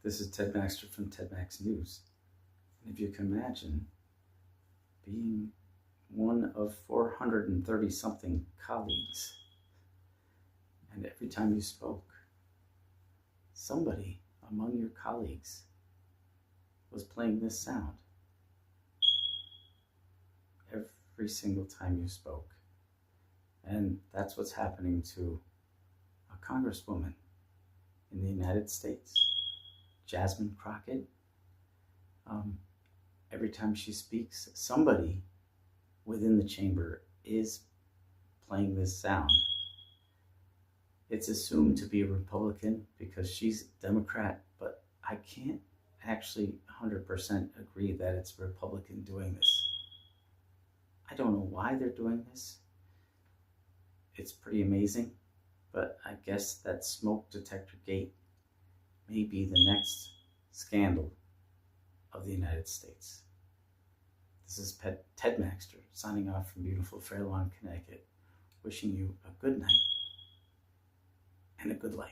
This is Ted Maxter from Ted Max News. And if you can imagine being one of 430 something colleagues, and every time you spoke, somebody among your colleagues was playing this sound every single time you spoke. And that's what's happening to a congresswoman in the United States, Jasmine Crockett. Every time she speaks, somebody within the chamber is playing this sound. It's assumed to be a Republican because she's a Democrat, but I can't actually 100% agree that it's a Republican doing this. I don't know why they're doing this. It's pretty amazing, but I guess that smoke detector gate may be the next scandal of the United States. This is Ted Maxter signing off from beautiful Fair Lawn, Connecticut, wishing you a good night and a good life.